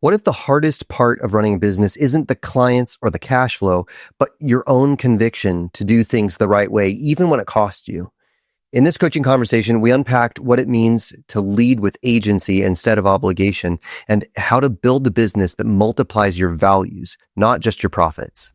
What if the hardest part of running a business isn't the clients or the cash flow, but your own conviction to do things the right way, even when it costs you? In this coaching conversation, we unpacked what it means to lead with agency instead of obligation and how to build a business that multiplies your values, not just your profits.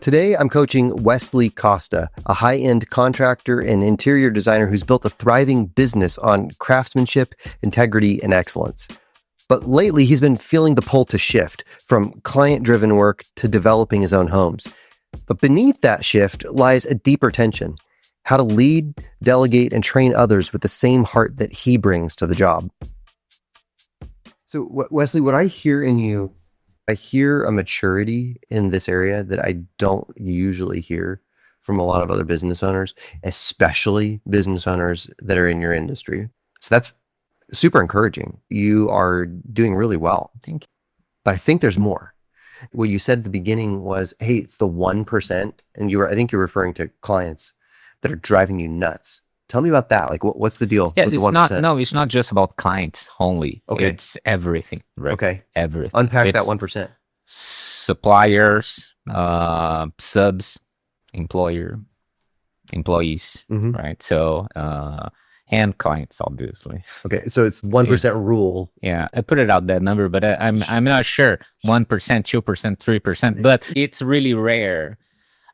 Today, I'm coaching Weslei Costa, a high-end contractor and interior designer who's built a thriving business on craftsmanship, integrity, and excellence. But lately, he's been feeling the pull to shift from client-driven work to developing his own homes. But beneath that shift lies a deeper tension: how to lead, delegate, and train others with the same heart that he brings to the job. So, Weslei, what I hear in you, I hear a maturity in this area that I don't usually hear from a lot of other business owners, especially business owners that are in your industry. So that's super encouraging. You are doing really well. Thank you. But I think there's more. What you said at the beginning was, hey, it's the 1%. And I think you're referring to clients that are driving you nuts. Tell me about that. Like, what's the deal? Yeah, with the it's 1%? it's not just about clients only. Okay. It's everything, right? Okay. Everything. Unpack that It's 1%. suppliers, subs, employees, Mhm. right? So, and clients, obviously. Okay. So it's 1% rule. Yeah, I put it out that number, but I'm not sure. 1%, 2%, 3%, but it's really rare.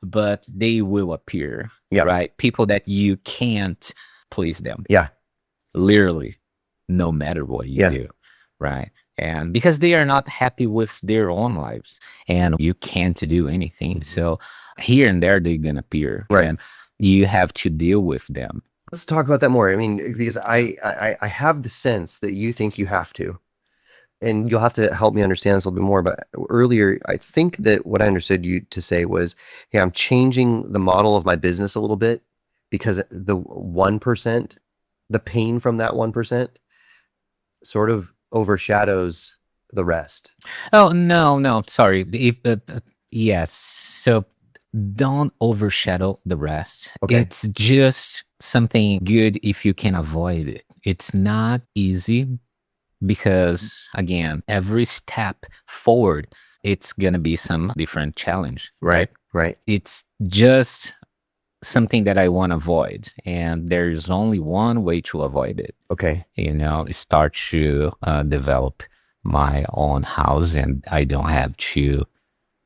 But they will appear, Yeah. right? People that you can't please them. Yeah. Literally, no matter what you do, right? And because they are not happy with their own lives and you can't do anything. So here and there, they're going to appear. Right. And you have to deal with them. Let's talk about that more. I mean, because I have the sense that you think you have to, and you'll have to help me understand this a little bit more. But earlier, I think that what I understood you to say was, hey, I'm changing the model of my business a little bit because the 1%, the pain from that 1% sort of overshadows the rest. Oh, no, sorry. Yes. So don't overshadow the rest. Okay. It's just something good if you can avoid it. It's not easy because, again, every step forward, it's going to be some different challenge, right? Right. It's just something that I want to avoid. And there's only one way to avoid it. Okay. Start to develop my own house and I don't have to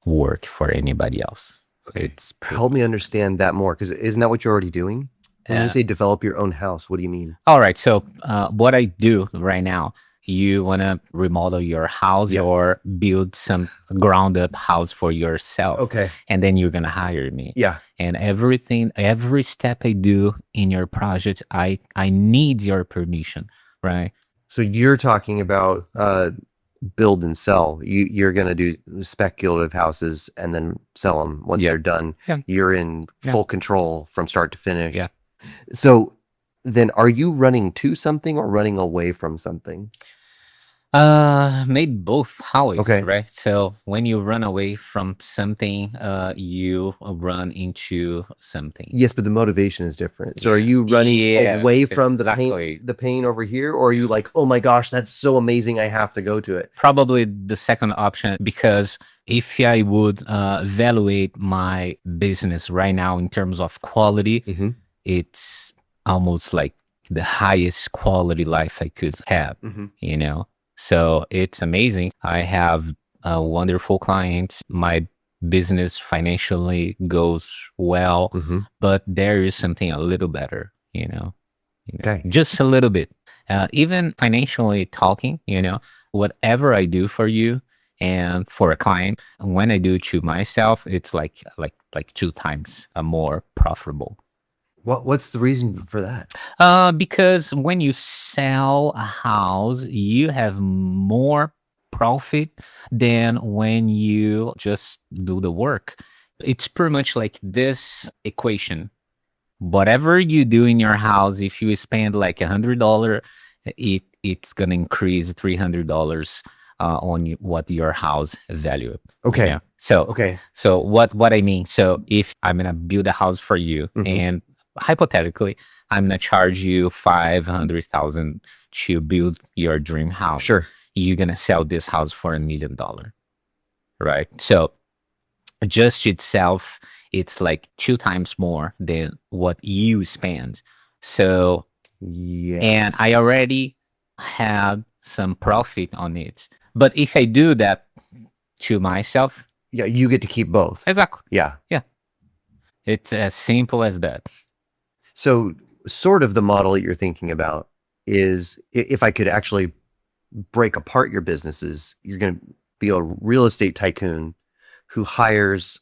work for anybody else. Okay. Help me understand that more, because isn't that what you're already doing? When you say develop your own house, what do you mean? All right. So what I do right now, you want to remodel your house or build some ground up house for yourself. Okay. And then you're going to hire me. Yeah. And every step I do in your project, I need your permission, right? So you're talking about build and sell. You're going to do speculative houses and then sell them once they're done. Yeah. You're in full control from start to finish. Yeah. So then are you running to something or running away from something? Maybe both. Okay. Right? So when you run away from something, you run into something. Yes, but the motivation is different. So are you running away from the pain over here, or are you like, oh my gosh, that's so amazing, I have to go to it? Probably the second option, because if I would evaluate my business right now in terms of quality, it's almost like the highest quality life I could have, So it's amazing. I have a wonderful client. My business financially goes well, but there is something a little better, Okay. Just a little bit. Even financially talking, whatever I do for you and for a client, when I do to myself, it's like 2 times more profitable. What's the reason for that? Because when you sell a house, you have more profit than when you just do the work. It's pretty much like this equation. Whatever you do in your house, if you spend like $100, it's gonna increase $300 what your house value. Okay. Yeah. So Okay. so what I mean, so if I'm gonna build a house for you, and hypothetically, I'm gonna charge you 500,000 to build your dream house. Sure. You're gonna sell this house for $1 million, right? So just itself, it's like 2 times more than what you spend. So, Yeah. and I already had some profit on it. But if I do that to myself, Yeah, you get to keep both. exactly. Yeah. Yeah. It's as simple as that. So sort of the model that you're thinking about is if I could actually break apart your businesses, you're going to be a real estate tycoon who hires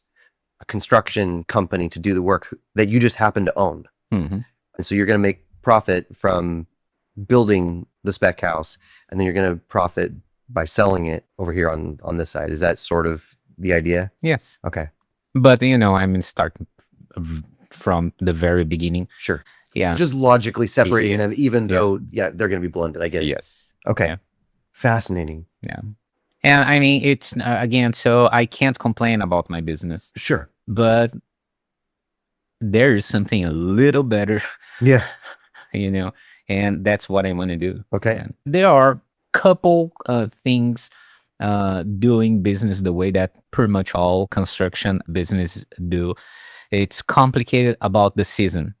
a construction company to do the work that you just happen to own. Mhm. And so you're going to make profit from building the spec house, and then you're going to profit by selling it over here on this side. Is that sort of the idea? Yes. Okay. But, I'm starting from the very beginning. Sure. Yeah. Just logically separating them, Yes. even Yeah. though, they're going to be blended. I get it. Yes. Okay. Yeah. Fascinating. Yeah. And I mean, it's again, so I can't complain about my business, Sure. but there is something a little better, Yeah. and that's what I want to do. Okay. And there are couple things doing business the way that pretty much all construction business do. It's complicated about the season.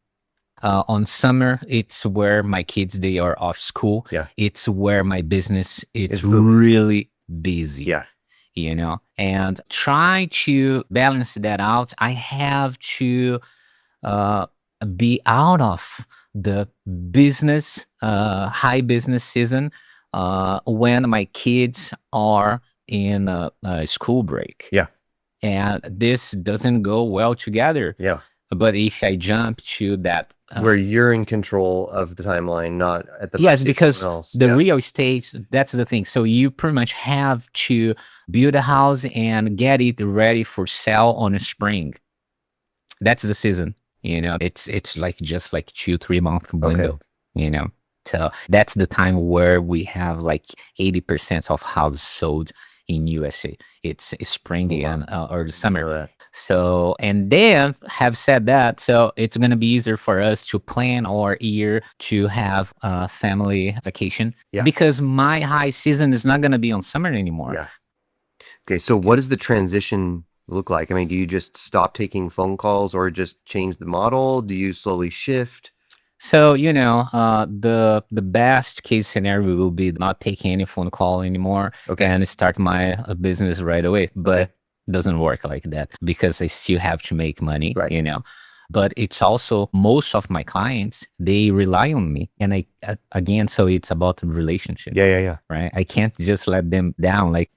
On summer, it's where my kids, they are off school. Yeah. It's where my business, it's booming. really busy. Yeah. And try to balance that out. I have to be out of the business, high business season when my kids are in a school break. Yeah. And this doesn't go well together. Yeah. But if I jump to that, Where you're in control of the timeline, not at the yes, mercy of because someone else. the Yeah. real estate, that's the thing. So you pretty much have to build a house and get it ready for sale on the spring. That's the season. It's like just like 2-3 month window. So that's the time where we have like 80% of houses sold in USA. It's spring and or the I know summer. that. So, and then have said that, so it's going to be easier for us to plan our year to have a family vacation. Yeah. Because my high season is not going to be on summer anymore. Yeah. Okay. So what does the transition look like? I mean, do you just stop taking phone calls or just change the model? Do you slowly shift? So, the best case scenario will be not taking any phone call anymore and start my business right away. But doesn't work like that because I still have to make money, Right. But it's also most of my clients, they rely on me. And I, again, so it's about the relationship. Yeah. Right? I can't just let them down. Like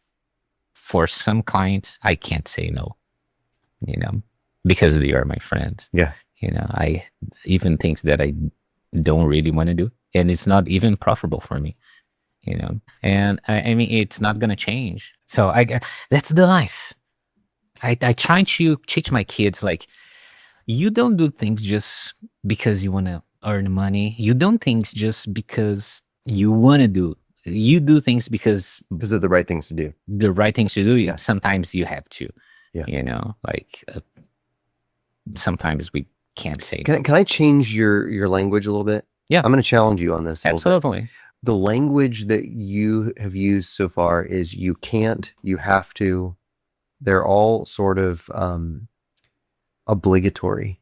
for some clients, I can't say no, because they are my friends. Yeah. I even things that I don't really want to do, and it's not even profitable for me, and I mean, it's not going to change. So that's the life. I try to teach my kids, like, you don't do things just because you want to earn money. You don't things just because you want to do. You do things because they're the right things to do. The right things to do. Yeah. Sometimes you have to. Yeah. Like sometimes we can't say. Can I change your language a little bit? Yeah. I'm going to challenge you on this. a little bit. Absolutely. The language that you have used so far is you can't, you have to. They're all sort of obligatory.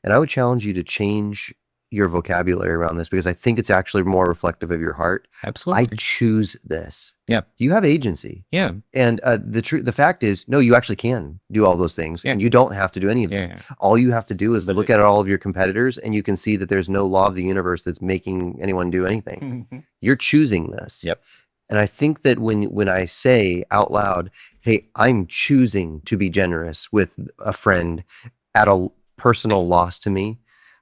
And I would challenge you to change your vocabulary around this because I think it's actually more reflective of your heart. Absolutely. I choose this. Yeah. You have agency. Yeah. And the fact is, no, you actually can do all those things, and you don't have to do any of them. Yeah. All you have to do is look at all of your competitors, and you can see that there's no law of the universe that's making anyone do anything. You're choosing this. Yep. And I think that when I say out loud, hey, I'm choosing to be generous with a friend at a personal loss to me,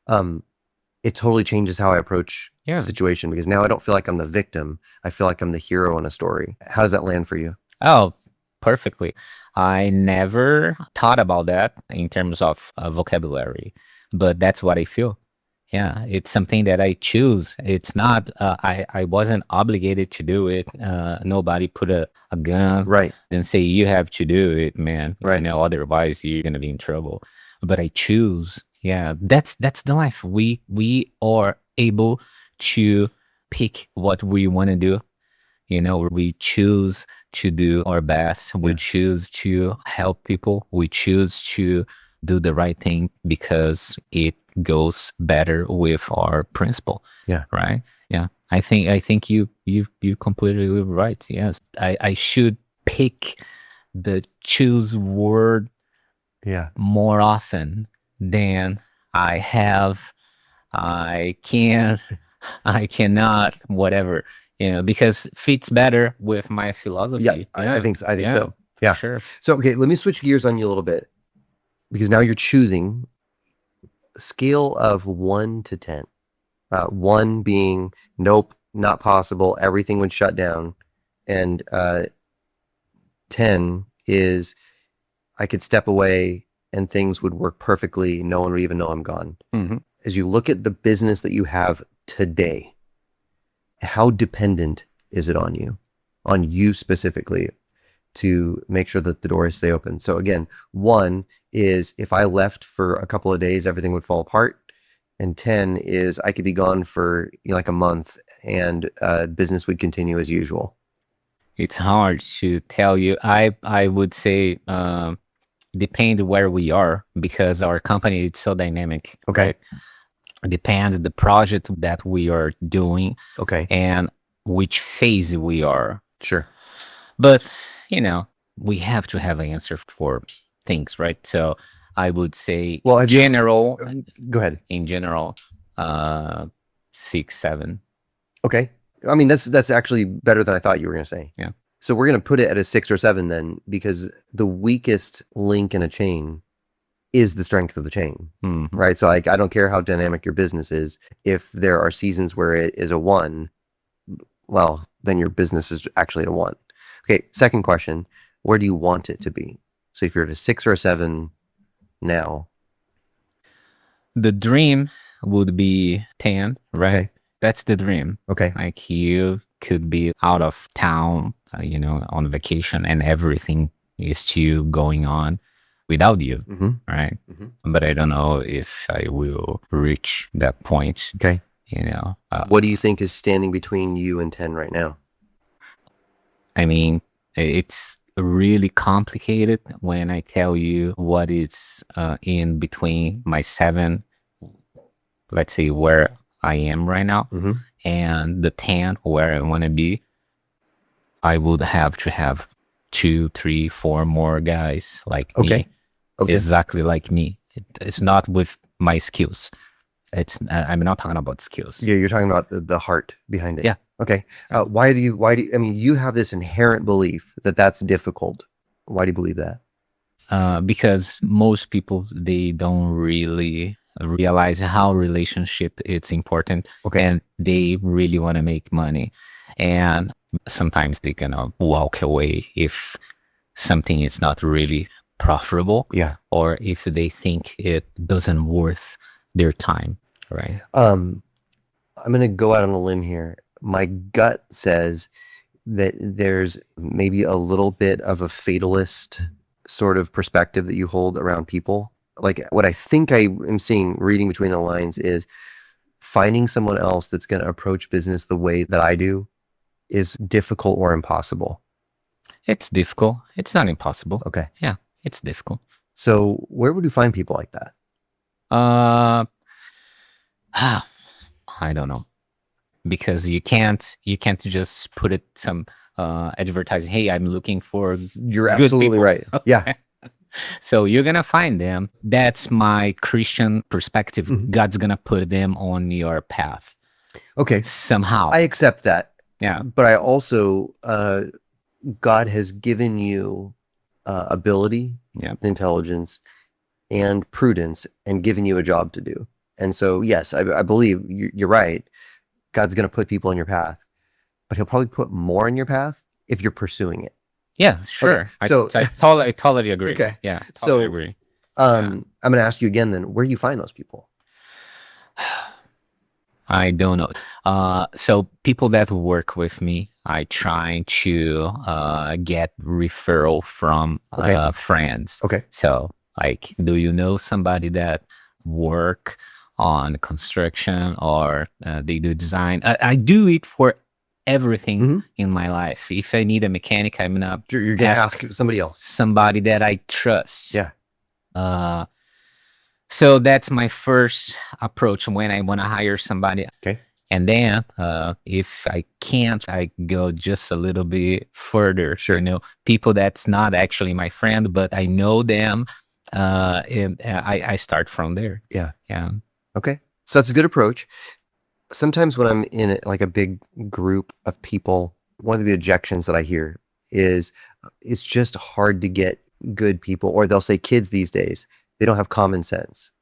it totally changes how I approach the situation, because now I don't feel like I'm the victim. I feel like I'm the hero in a story. How does that land for you? Oh, perfectly. I never thought about that in terms of vocabulary, but that's what I feel. Yeah, it's something that I choose. It's not, I wasn't obligated to do it. Nobody put a gun Right. and say, you have to do it, man. Right. You know, otherwise you're going to be in trouble. But I choose. Yeah, that's the life. We are able to pick what we want to do. You know, we choose to do our best. We choose to help people. We choose to do the right thing because it goes better with our principle. Yeah. Right. Yeah. I think you completely right. Yes. I should pick the choose word Yeah. more often than I have, I can, I cannot, whatever, you know, because fits better with my philosophy. Yeah. I think so. Yeah. Sure. So, okay, let me switch gears on you a little bit, because now you're choosing scale of 1 to 10. 1 being nope, not possible, everything would shut down, and 10 is I could step away and things would work perfectly. No one would even know I'm gone. Mhm. As you look at the business that you have today, how dependent is it on you specifically, to make sure that the doors stay open? So again, 1 is if I left for a couple of days, everything would fall apart. And 10 is I could be gone for like a month and business would continue as usual. It's hard to tell you. I would say depend where we are, because our company is so dynamic. Okay. Right? Depends the project that we are doing. Okay. And which phase we are. Sure. But you know, we have to have an answer for things, right? So I would say, Well, in general, go ahead. in general, 6, 7. Okay. I mean, that's actually better than I thought you were going to say. Yeah. So we're going to put it at a 6 or 7 then, because the weakest link in a chain is the strength of the chain, right? So I don't care how dynamic your business is. If there are seasons where it is a 1, well, then your business is actually at a 1. Okay. Second question, where do you want it to be? So if you're at a 6 or a 7 now. The dream would be 10, right? Okay. That's the dream. Okay. Like you could be out of town, you know, on vacation, and everything is still going on without you, right? But I don't know if I will reach that point. Okay. You know, what do you think is standing between you and 10 right now? I mean, it's really complicated when I tell you what is in between my 7, let's say where I am right now, and the 10 where I want to be. I would have to have 2, 3, 4 more guys like me, exactly like me. It's not with my skills. I'm not talking about skills. Yeah, you're talking about the heart behind it. Yeah. Okay. Why do you, I mean, you have this inherent belief that that's difficult. Why do you believe that? Because most people, they don't really realize how relationship it's important, and they really want to make money. And sometimes they're gonna walk away if something is not really profitable, or if they think it doesn't worth their time, right? I'm gonna go out on a limb here. My gut says that there's maybe a little bit of a fatalist sort of perspective that you hold around people. Like what I think I am seeing, reading between the lines, is finding someone else that's going to approach business the way that I do is difficult or impossible. It's difficult. It's not impossible. Okay. Yeah, it's difficult. So where would you find people like that? I don't know, because you can't just put it some advertising. Hey, I'm looking for. You're absolutely right. Yeah. So you're gonna find them. That's my Christian perspective. God's gonna put them on your path. Okay. Somehow. I accept that. Yeah. But I also, God has given you ability, intelligence, and prudence, and given you a job to do. And so, yes, I believe you're right. God's going to put people in your path, but he'll probably put more in your path if you're pursuing it. Yeah, sure. Okay, so I totally agree. Okay. Yeah, totally agree. I'm going to ask you again then, where do you find those people? I don't know. So people that work with me, I try to get referral from Okay. friends. Okay. So like, do you know somebody that work on construction or they do design? I do it for everything in my life. If I need a mechanic, I'm gonna You're gonna ask somebody else, somebody that I trust. Yeah. So that's my first approach when I want to hire somebody. Okay. And then if I can't, I go just a little bit further. Sure. You know, people that's not actually my friend, but I know them. And I start from there. Yeah. Yeah. Okay. So that's a good approach. Sometimes when I'm in like a big group of people, one of the objections that I hear is it's just hard to get good people, or they'll say kids these days, they don't have common sense.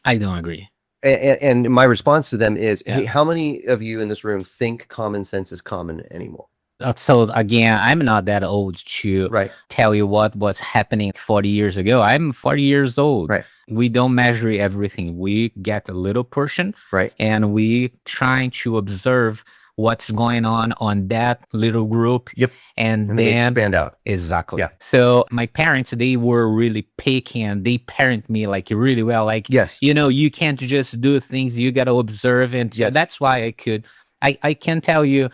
I don't agree. And my response to them is, Yeah. hey, how many of you in this room think common sense is common anymore? So again, I'm not that old to Right. tell you what was happening 40 years ago. I'm 40 years old. Right. We don't measure everything. We get a little portion, Right. and we trying to observe what's going on that little group. Yep. And And then they then expand out. exactly. Yeah. So my parents, they were really picky and they parent me like really well. Like, Yes. you know, you can't just do things, you got to observe. And so Yes. that's why I can tell you,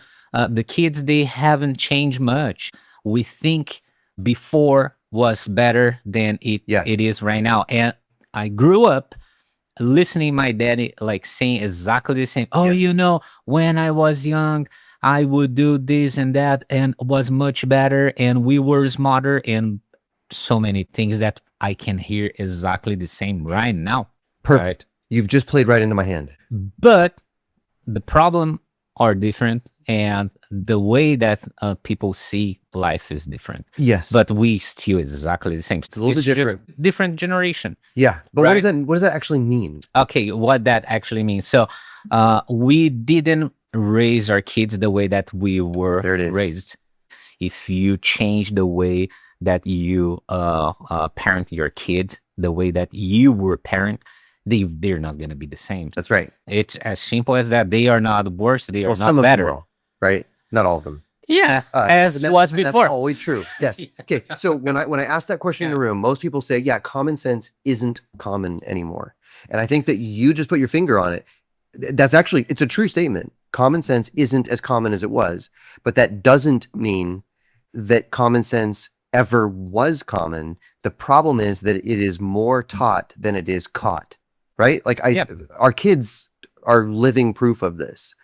the kids, they haven't changed much. We think before was better than it is right now. And I grew up listening my daddy like saying exactly the same. Oh, you know, when I was young, I would do this and that and was much better, and we were smarter, and so many things that I can hear exactly the same right now. Perfect. Right? You've just played right into my hand. But the problem are different, and the way that people see life is different. Yes. But we still exactly the same. It's a little bit different. Different generation. Yeah. But Right. what does that actually mean? Okay, what that actually means. So we didn't raise our kids the way that we were raised. If you change the way that you parent your kids, the way that you were parent, they're not going to be the same. That's right. It's as simple as that. They are not worse. They are not some better. of them will, right? Not all of them. Yeah, as was before. That's always true. Yes. Okay. So when I ask that question in the room, most people say, yeah, common sense isn't common anymore. And I think that you just put your finger on it. That's actually, it's a true statement. Common sense isn't as common as it was, but that doesn't mean that common sense ever was common. The problem is that it is more taught than it is caught, right? Like our kids are living proof of this.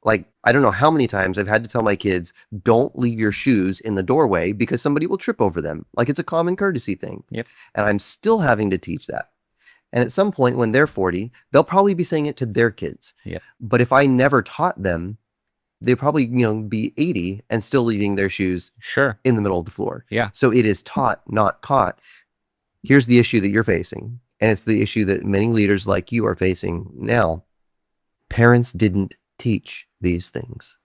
Like, I don't know how many times I've had to tell my kids, don't leave your shoes in the doorway because somebody will trip over them. Like, it's a common courtesy thing. Yep. And I'm still having to teach that. And at some point when they're 40, they'll probably be saying it to their kids. Yeah. But if I never taught them, they'd probably, be 80 and still leaving their shoes in the middle of the floor. Yeah. So it is taught, not caught. Here's the issue that you're facing. And it's the issue that many leaders like you are facing now. Parents didn't teach these things.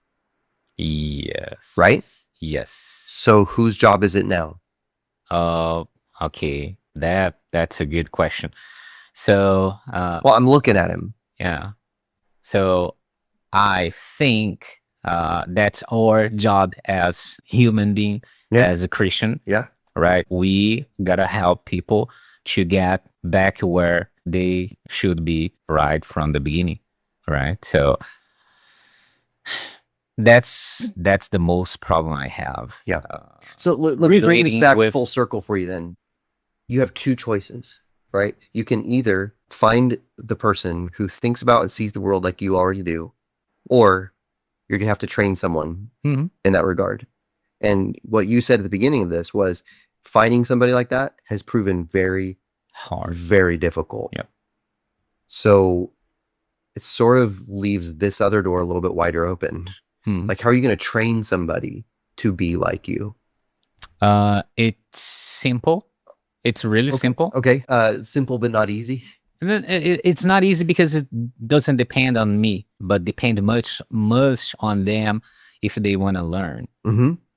Yes. Right? Yes. So whose job is it now? Okay. That's a good question. So well, I'm looking at him. Yeah. So I think that's our job as human being, as a Christian. Yeah. Right. We gotta help people to get back where they should be right from the beginning. Right. So that's the most problem I have. Yeah. So let me bring this back full circle for you then. You have two choices, right? You can either find the person who thinks about and sees the world like you already do, or you're going to have to train someone in that regard. And what you said at the beginning of this was finding somebody like that has proven very hard, very difficult. Yep. So it sort of leaves this other door a little bit wider open. Like, how are you going to train somebody to be like you? It's simple. It's really simple. Okay. Simple, but not easy. And then it's not easy because it doesn't depend on me, but depend much on them if they want to learn.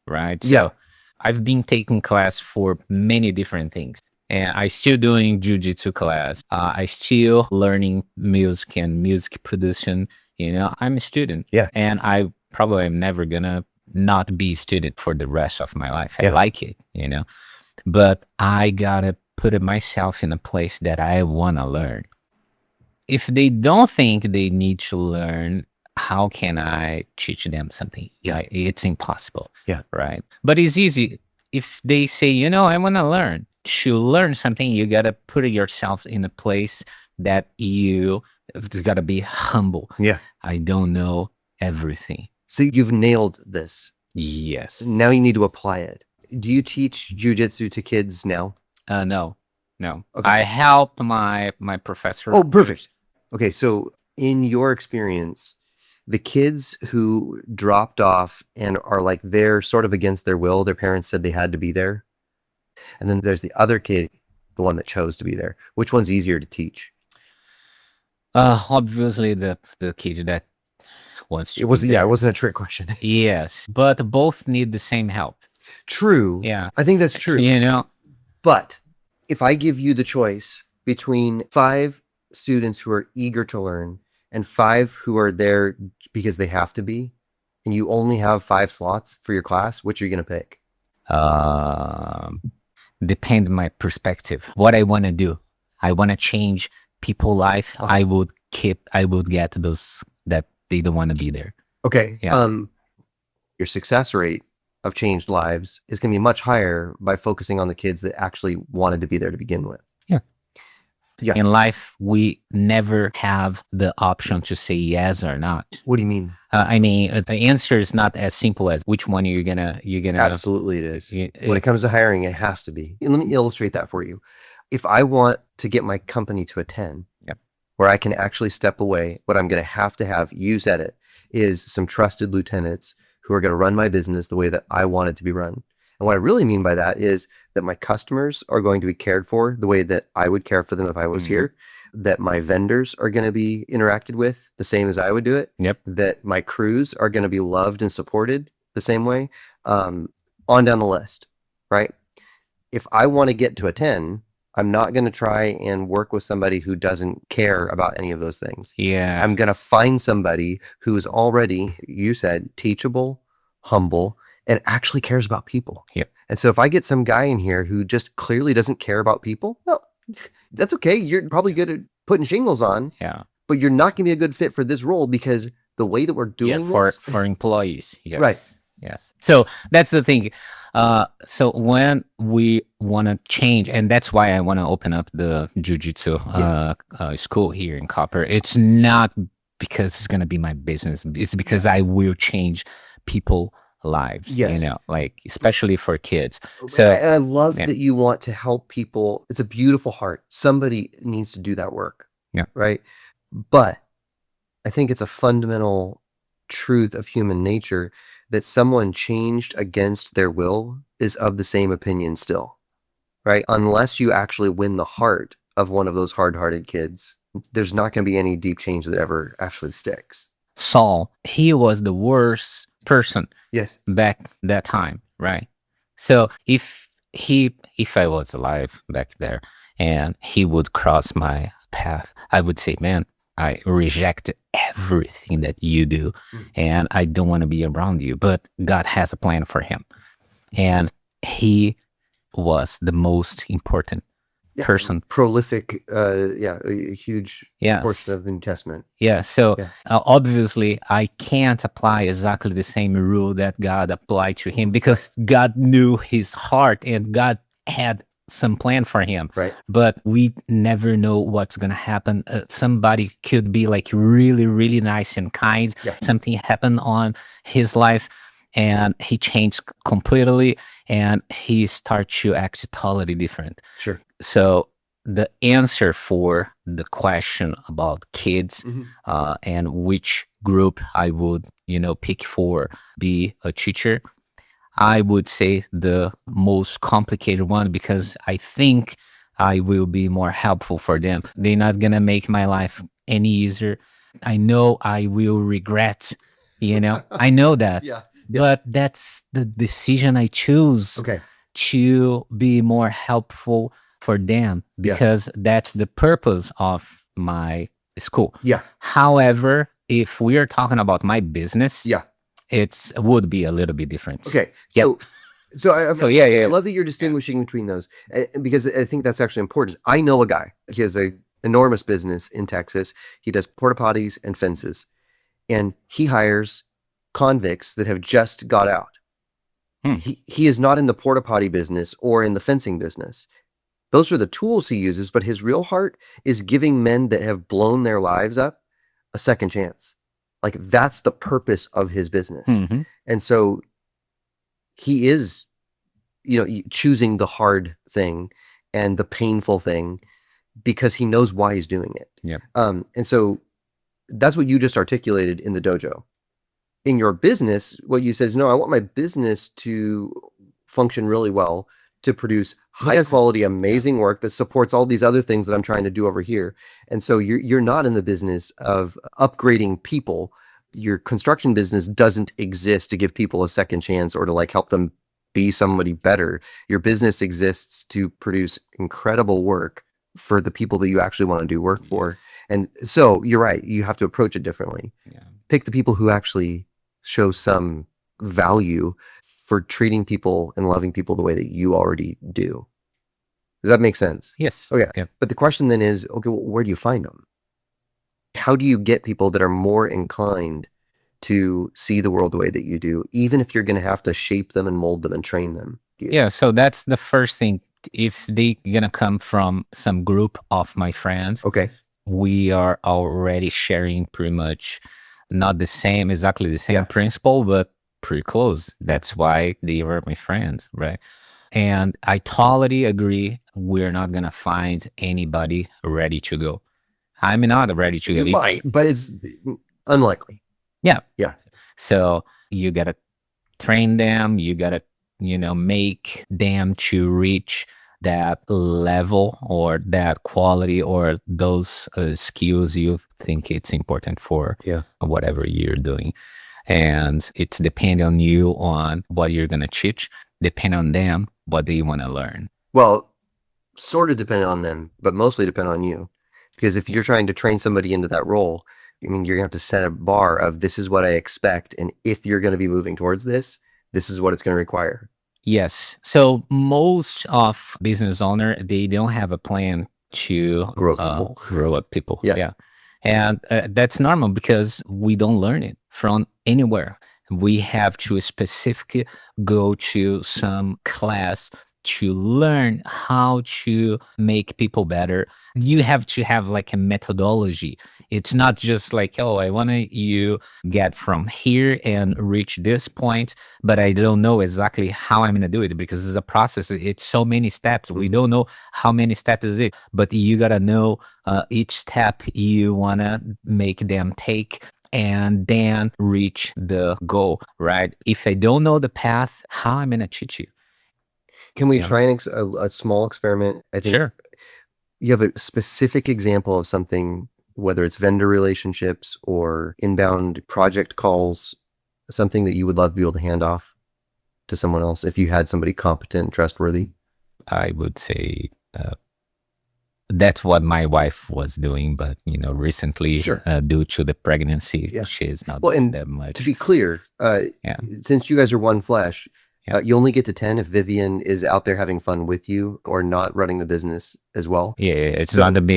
Right. Yeah. So I've been taking class for many different things, and I still doing jiu-jitsu class. I still learning music and music production I'm a student. Yeah. And I probably am never gonna not be a student for the rest of my life. I Yeah. like it, but I gotta put myself in a place that I wanna learn. If they don't think they need to learn, how can I teach them something? Yeah. It's impossible. Yeah. Right. But it's easy. If they say, I want to learn. To learn something, you got to put yourself in a place that you got to be humble. Yeah. I don't know everything. So you've nailed this. Yes. Now you need to apply it. Do you teach jujitsu to kids now? No. Okay. I help my professor. Oh, perfect. Okay, so in your experience, the kids who dropped off and are like they're sort of against their will, their parents said they had to be there. And then there's the other kid, the one that chose to be there. Which one's easier to teach? Obviously the kid that wants to. It wasn't a trick question. Yes, but both need the same help. True. Yeah. I think that's true. But if I give you the choice between 5 students who are eager to learn and 5 who are there because they have to be, and you only have 5 slots for your class, which are you going to pick? Depend my perspective. What I want to do. I want to change people's life. I would get those that they don't want to be there. Okay. Yeah. Your success rate of changed lives is going to be much higher by focusing on the kids that actually wanted to be there to begin with. Yeah. In life, we never have the option to say yes or not. What do you mean? The answer is not as simple as which one you're gonna. Absolutely, it is. When it comes to hiring, it has to be. And let me illustrate that for you. If I want to get my company to a 10, where I can actually step away, what I'm going to have, you said it, is some trusted lieutenants who are going to run my business the way that I want it to be run. And what I really mean by that is that my customers are going to be cared for the way that I would care for them if I was here, that my vendors are going to be interacted with the same as I would do it, that my crews are going to be loved and supported the same way, on down the list, right? If I want to get to a 10, I'm not going to try and work with somebody who doesn't care about any of those things. Yeah. I'm going to find somebody who is already, you said, teachable, humble, and actually cares about people. And so if I get some guy in here who just clearly doesn't care about people, well, that's okay. You're probably good at putting shingles on. But you're not going to be a good fit for this role because the way that we're doing this for employees. Yes. Right. Yes. So that's the thing. So when we want to change, and that's why I want to open up the jiu-jitsu school here in Copper. It's not because it's going to be my business. It's because I will change people lives, especially for kids. So, and I love that you want to help people. It's a beautiful heart. Somebody needs to do that work. Right. But I think it's a fundamental truth of human nature that someone changed against their will is of the same opinion still, right? Unless you actually win the heart of one of those hard-hearted kids, there's not going to be any deep change that ever actually sticks. Saul, he was the worst person back that time, right? So if I was alive back there and he would cross my path, I would say, man, I reject everything that you do and I don't want to be around you, but God has a plan for him. And he was the most important person. Prolific, a huge portion of the New Testament. So obviously I can't apply exactly the same rule that God applied to him because God knew his heart and God had some plan for him, right? But we never know what's gonna happen. Somebody could be like really, really nice and kind. Something happened on his life and he changed completely and he started to act totally different. Sure. So the answer for the question about kids and which group I would, pick for be a teacher, I would say the most complicated one because I think I will be more helpful for them. They're not going to make my life any easier. I know I will regret, I know that. But that's the decision I choose to be more helpful for them because that's the purpose of my school. However, if we are talking about my business, Yeah. it would be a little bit different. Okay. Yep. I love that you're distinguishing between those, because I think that's actually important. I know a guy. He has a enormous business in Texas. He does porta potties and fences, and he hires convicts that have just got out. He is not in the porta potty business or in the fencing business. Those are the tools he uses, but his real heart is giving men that have blown their lives up a second chance. Like, that's the purpose of his business. And so he is, choosing the hard thing and the painful thing because he knows why he's doing it. Yeah. And so that's what you just articulated in the dojo. In your business, what you said is, no, I want my business to function really well, to produce high quality, amazing work that supports all these other things that I'm trying to do over here. And so you're not in the business of upgrading people. Your construction business doesn't exist to give people a second chance or to like help them be somebody better. Your business exists to produce incredible work for the people that you actually want to do work for. And so you're right. You have to approach it differently. Pick the people who actually show some value for treating people and loving people the way that you already do. Does that make sense? Yes. Okay. But the question then is, okay, well, where do you find them? How do you get people that are more inclined to see the world the way that you do, even if you're going to have to shape them and mold them and train them? Yeah. So that's the first thing. If they gonna come from some group of my friends, okay, we are already sharing pretty much not exactly the same principle, but pretty close. That's why they were my friends, right? And I totally agree. We're not gonna find anybody ready to go. I'm not ready to go. You might, but it's unlikely. Yeah. So you gotta train them. You gotta, make them to reach that level or that quality or those skills you think it's important for whatever you're doing. And it's depending on you on what you're going to teach, depend on them, what they want to learn. Well, sort of depend on them, but mostly depend on you. Because if you're trying to train somebody into that role, you're going to have to set a bar of this is what I expect. And if you're going to be moving towards this, this is what it's going to require. Yes. So most of business owner, they don't have a plan to grow up people. Yeah. And that's normal because we don't learn it from anywhere. We have to specifically go to some class to learn how to make people better. You have to have like a methodology. It's not just like, oh, I want you get from here and reach this point, but I don't know exactly how I'm going to do it because it's a process. It's so many steps. We don't know how many steps is it, but you got to know each step you want to make them take and then reach the goal, right? If I don't know the path, how am I going to teach you? Can we try a small experiment? I think Sure. You have a specific example of something, whether it's vendor relationships or inbound project calls, something that you would love to be able to hand off to someone else if you had somebody competent and trustworthy. I would say that's what my wife was doing, but recently, due to the pregnancy, she's not that much. To be clear, since you guys are one flesh, you only get to 10 if Vivian is out there having fun with you or not running the business as well. It's not going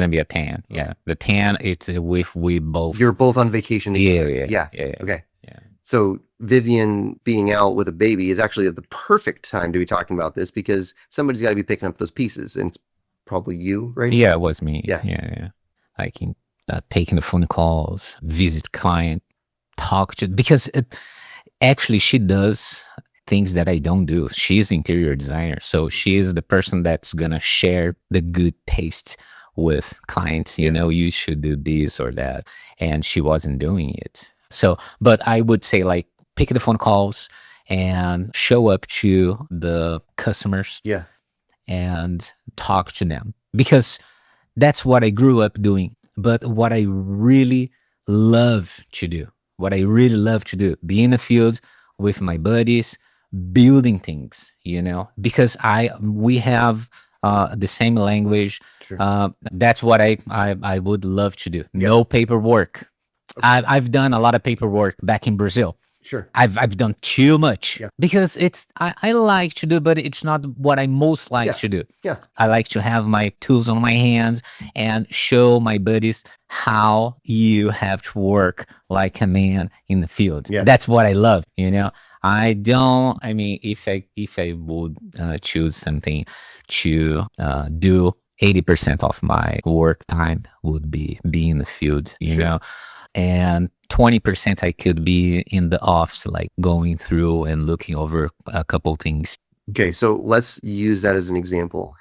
to be a 10. Yeah, the 10 it's if we both. You're both on vacation. Yeah. Okay. Yeah. So Vivian being out with a baby is actually the perfect time to be talking about this because somebody's got to be picking up those pieces, and it's probably you, right? Yeah, it was me. Yeah. Like taking the phone calls, visit client, talk to because actually she does things that I don't do. She's interior designer, so she is the person that's gonna share the good taste with clients. You should do this or that, and she wasn't doing it. So, but I would say like pick the phone calls and show up to the customers. Yeah. And talk to them because that's what I grew up doing. But what I really love to do, be in the field with my buddies, building things, because we have the same language. Sure. That's what I would love to do. No paperwork. I've done a lot of paperwork back in Brazil. Sure. I've done too much Yeah. because I like to do, but it's not what I most like to do. Yeah. I like to have my tools on my hands and show my buddies how you have to work like a man in the field. Yeah. That's what I love, you know. I mean, if I would choose something to do, 80% of my work time would be in the field, you know, and 20% I could be in the office, like going through and looking over a couple things. Okay, so let's use that as an example.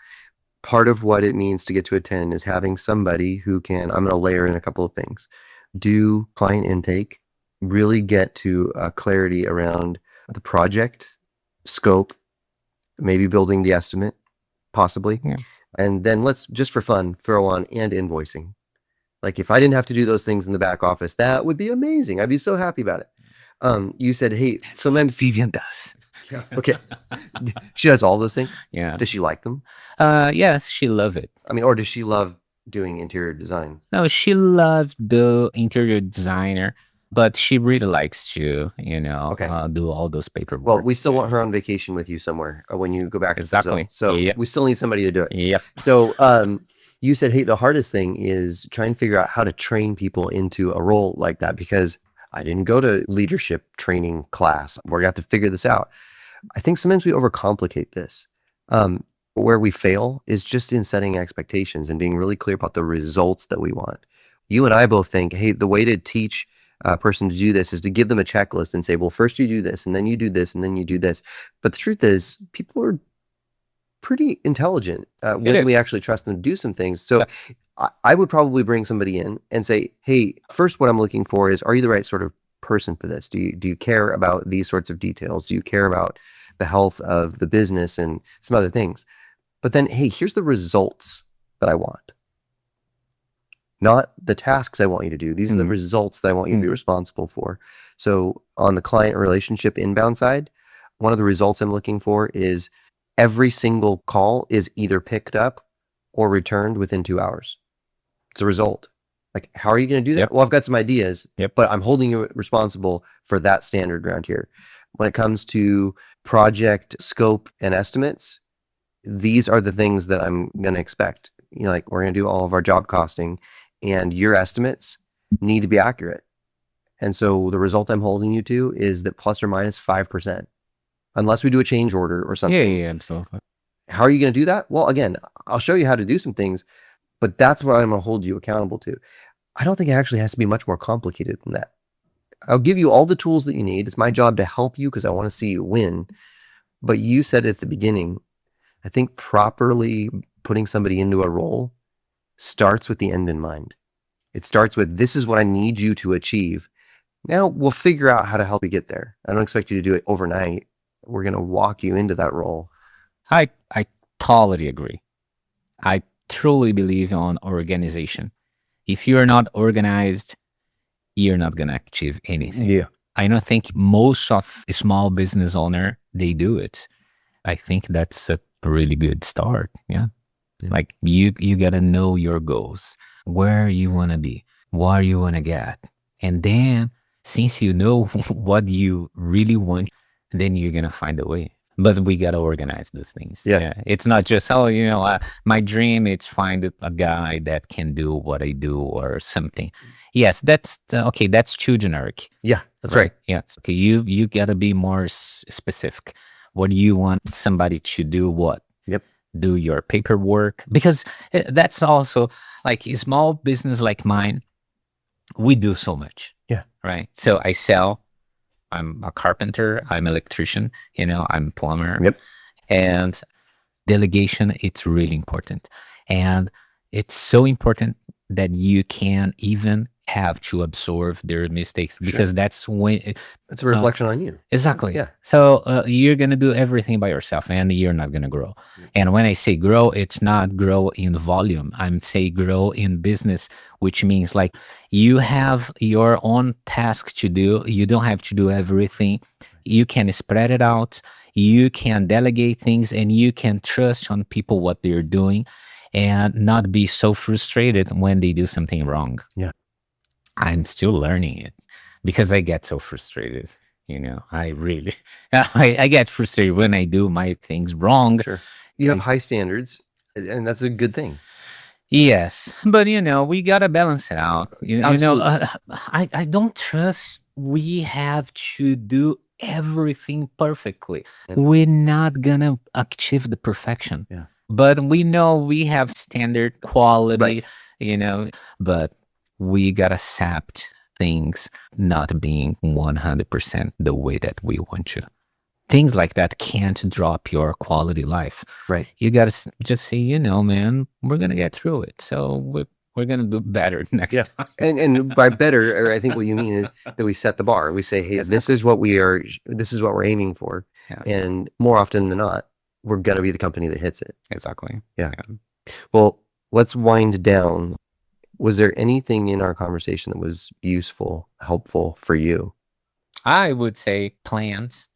Part of what it means to get to a 10 is having somebody who can, I'm going to layer in a couple of things, do client intake, really get to clarity around the project, scope, maybe building the estimate, possibly. Yeah. And then let's, just for fun, throw on and invoicing. Like if I didn't have to do those things in the back office, that would be amazing. I'd be so happy about it. You said, hey, sometimes Vivian does. Yeah. Okay. She does all those things. Yeah. Does she like them? Yes, she loved it. I mean, or does she love doing interior design? No, she loved the interior designer, but she really likes to, you know, do all those paperwork. Well, we still want her on vacation with you somewhere when you go back. Exactly. So we still need somebody to do it. Yep. So you said, hey, the hardest thing is trying to figure out how to train people into a role like that, because I didn't go to leadership training class. We're going to have to figure this out. I think sometimes we overcomplicate this. Where we fail is just in setting expectations and being really clear about the results that we want. You and I both think, hey, the way to teach a person to do this is to give them a checklist and say, well, first you do this, and then you do this, and then you do this. But the truth is, people are pretty intelligent when we actually trust them to do some things. So I would probably bring somebody in and say, hey, first what I'm looking for is, are you the right sort of person for this? Do you care about these sorts of details? Do you care about the health of the business and some other things? But then, hey, here's the results that I want. Not the tasks I want you to do. These are the results that I want you to be responsible for. So on the client relationship inbound side, one of the results I'm looking for is every single call is either picked up or returned within 2 hours. It's a result. Like, how are you going to do that? Well, I've got some ideas, but I'm holding you responsible for that standard around here. When it comes to project scope and estimates, these are the things that I'm going to expect. You know, like we're going to do all of our job costing, and your estimates need to be accurate. And so the result I'm holding you to is that plus or minus 5%, unless we do a change order or something. Yeah, absolutely. How are you going to do that? Well, again, I'll show you how to do some things, but that's what I'm going to hold you accountable to. I don't think it actually has to be much more complicated than that. I'll give you all the tools that you need. It's my job to help you because I want to see you win. But you said at the beginning, I think properly putting somebody into a role starts with the end in mind. It starts with, this is what I need you to achieve. Now we'll figure out how to help you get there. I don't expect you to do it overnight. We're going to walk you into that role. I totally agree. I truly believe on organization. If you're not organized, you're not going to achieve anything. Yeah. I don't think most of small business owner, they do it. I think that's a really good start. Yeah. Like you got to know your goals, where you want to be, what you want to get. And then since you know what you really want, then you're going to find a way. But we got to organize those things. Yeah. It's not just, my dream is find a guy that can do what I do or something. Yes, that's okay. That's too generic. Yeah, that's right. Yes. Okay. You got to be more specific. What do you want somebody to do? What? Yep. Do your paperwork, because that's also like a small business like mine. We do so much. Yeah. Right. So I sell. I'm a carpenter. I'm an electrician. I'm a plumber. Yep. And delegation, it's really important. And it's so important that you can even have to absorb their mistakes, because that's when it's a reflection on you. Exactly. Yeah. So you're going to do everything by yourself and you're not going to grow. And when I say grow, it's not grow in volume. I'm saying grow in business, which means like you have your own tasks to do. You don't have to do everything. You can spread it out. You can delegate things, and you can trust on people what they're doing and not be so frustrated when they do something wrong. Yeah. I'm still learning it because I get so frustrated. I really, I get frustrated when I do my things wrong. Sure. You have high standards, and that's a good thing. Yes, but we gotta balance it out. Absolutely. I don't trust we have to do everything perfectly. We're not gonna achieve the perfection. Yeah. But we know we have standard quality, Right. But we gotta accept things not being 100% the way that we want to. Things like that can't drop your quality life. Right. You gotta just say, man, we're gonna get through it. So we're gonna do better next time. And by better, I think what you mean is that we set the bar. We say, hey, this is what we're aiming for. Yeah. And more often than not, we're gonna be the company that hits it. Exactly. Yeah. Well, let's wind down. Was there anything in our conversation that was useful, helpful for you? I would say plans.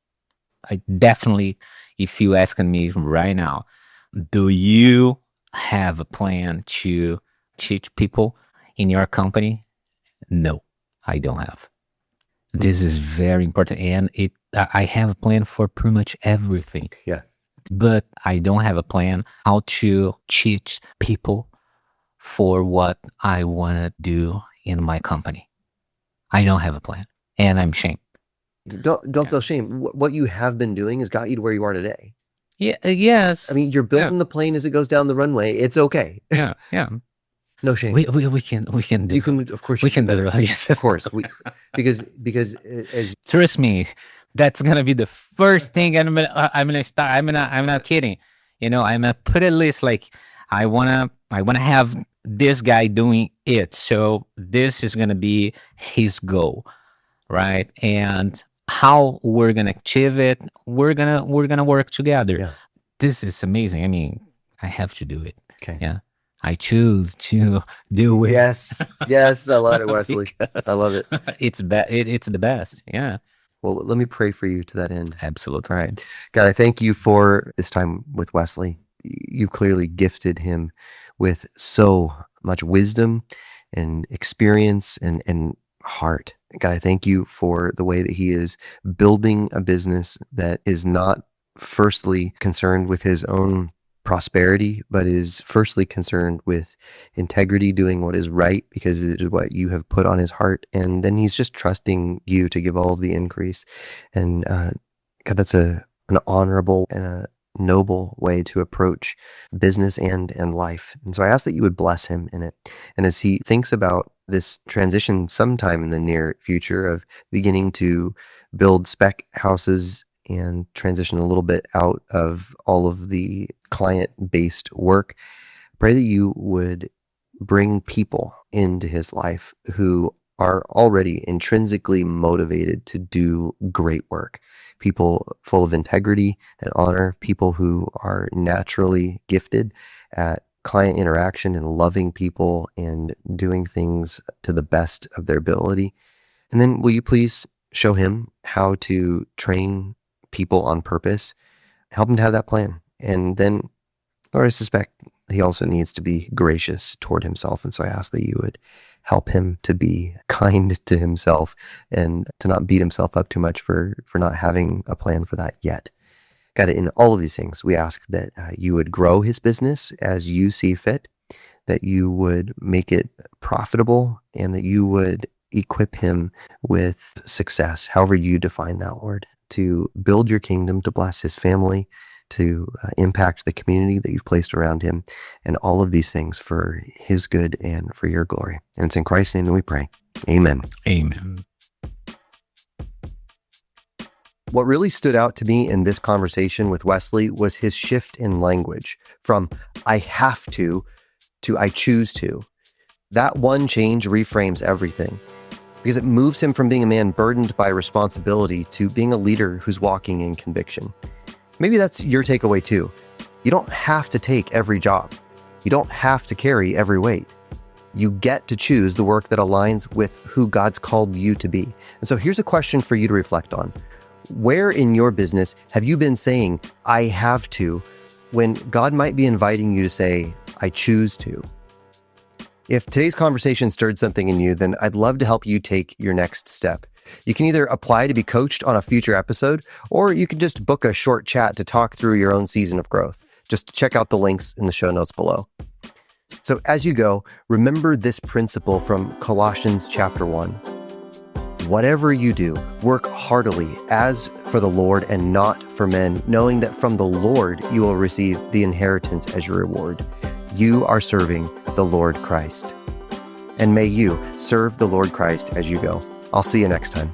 I definitely, if you asking me right now, do you have a plan to teach people in your company? No, I don't have. This is very important, and I have a plan for pretty much everything. Yeah. But I don't have a plan how to teach people for what I want to do in my company. I don't have a plan, and I'm ashamed. Don't feel shame. What you have been doing has got you to where you are today. Yeah. Yes. I mean, you're building the plane as it goes down the runway. It's okay. Yeah. No shame. We can do. You can, of course, We can do it. Yes, of course. Because as trust me, that's gonna be the first thing I'm gonna start. I'm not kidding. I'm gonna put a list like I wanna have this guy doing it. So this is gonna be his goal, right? And how we're gonna achieve it, we're gonna work together. Yeah. This is amazing. I mean, I have to do it. Okay. Yeah. I choose to do it. Yes, I love it, Wesley. I love it. It's the best. Yeah. Well, let me pray for you to that end. Absolutely. All right. God, I thank you for this time with Wesley. You clearly gifted him with so much wisdom and experience and heart. God, I thank you for the way that he is building a business that is not firstly concerned with his own prosperity, but is firstly concerned with integrity, doing what is right because it is what you have put on his heart. And then he's just trusting you to give all of the increase. And God, that's an honorable and a noble way to approach business and life. And so I ask that you would bless him in it. And as he thinks about this transition sometime in the near future of beginning to build spec houses and transition a little bit out of all of the client-based work, pray that you would bring people into his life who are already intrinsically motivated to do great work. People full of integrity and honor, people who are naturally gifted at client interaction and loving people and doing things to the best of their ability. And then will you please show him how to train people on purpose, help him to have that plan. And then, Lord, I suspect he also needs to be gracious toward himself. And so I ask that you would help him to be kind to himself and to not beat himself up too much for not having a plan for that yet. God, in all of these things, we ask that you would grow his business as you see fit, that you would make it profitable, and that you would equip him with success, however you define that, Lord, to build your kingdom, to bless his family, to impact the community that you've placed around him, and all of these things for his good and for your glory. And it's in Christ's name that we pray. Amen. Amen. What really stood out to me in this conversation with Wesley was his shift in language from I have to I choose to. That one change reframes everything because it moves him from being a man burdened by responsibility to being a leader who's walking in conviction. Maybe that's your takeaway too. You don't have to take every job. You don't have to carry every weight. You get to choose the work that aligns with who God's called you to be. And so here's a question for you to reflect on. Where in your business have you been saying, I have to, when God might be inviting you to say, I choose to? If today's conversation stirred something in you, then I'd love to help you take your next step. You can either apply to be coached on a future episode, or you can just book a short chat to talk through your own season of growth. Just check out the links in the show notes below. So as you go, remember this principle from Colossians chapter 1. Whatever you do, work heartily as for the Lord and not for men, knowing that from the Lord you will receive the inheritance as your reward. You are serving the Lord Christ. And may you serve the Lord Christ as you go. I'll see you next time.